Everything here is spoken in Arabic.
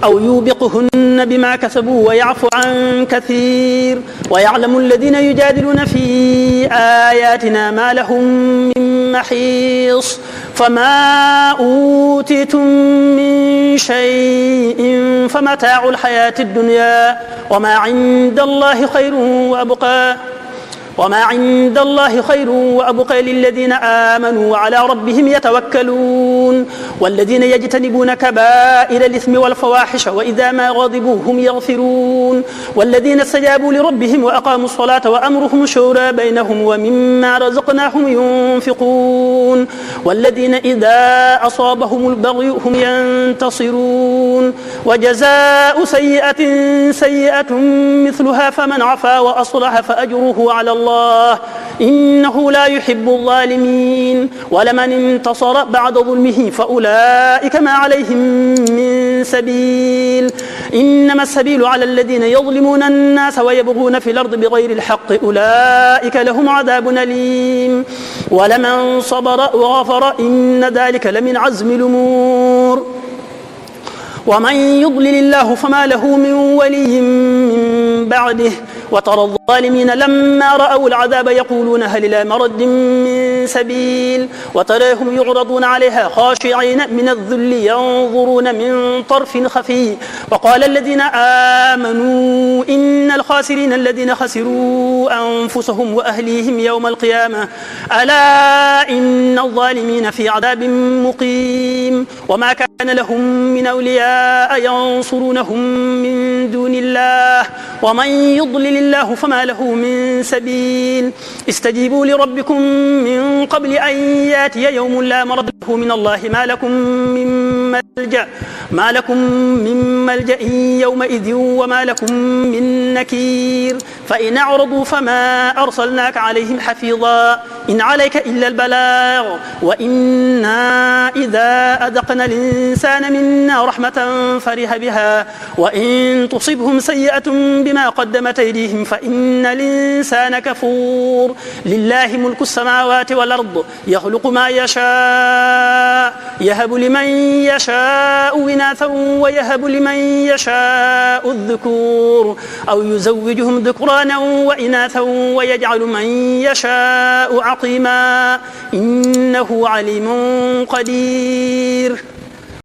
أو يوبقهن بما كسبوا ويعفو عن كثير ويعلم الذين يجادلون في آياتنا ما لهم من محيص فما أوتيتم من شيء فمتاع الحياة الدنيا وما عند الله خير وأبقى للذين آمنوا وعلى ربهم يتوكلون والذين يجتنبون كبائر الإثم والفواحش وإذا ما غضبوا هم يغفرون والذين استجابوا لربهم وأقاموا الصلاة وأمرهم شورى بينهم ومما رزقناهم ينفقون والذين إذا أصابهم البغي هم ينتصرون وجزاء سيئة مثلها فمن عفا وأصلح فأجره على الله إنه لا يحب الظالمين ولمن انتصر بعد ظلمه فأولئك ما عليهم من سبيل إنما السبيل على الذين يظلمون الناس ويبغون في الأرض بغير الحق أولئك لهم عذاب أليم ولمن صبر وغفر إن ذلك لمن عزم الأمور ومن يضلل الله فما له من ولي من بعده وترى الظالمين لما رأوا العذاب يقولون هل إلى مرد من سبيل وتراهم يعرضون عليها خاشعين من الذل ينظرون من طرف خفي وقال الذين آمنوا إن الخاسرين الذين خسروا أنفسهم وأهليهم يوم القيامة ألا إن الظالمين في عذاب مقيم وما كان لهم من أولياء ينصرونهم من دون الله ومن يضلل الله فما له من سبيل استجيبوا لربكم من قبل أن يأتي يوم لا مرد له من الله ما لكم من ملجأ يومئذ وما لكم من نكير فإن أعرضوا فما أرسلناك عليهم حفيظا إن عليك إلا البلاغ وإنا إذا أذقنا الإنسان منا رحمة فرح بها وإن تصبهم سيئة بما قدمت أيديهم فإن الإنسان كفور لله ملك السماوات والأرض يخلق ما يشاء يهب لمن يشاء إناثا ويهب لمن يشاء الذكور أو يزوجهم ذكرانا وإناثا ويجعل من يشاء عقيما إنه عليم قدير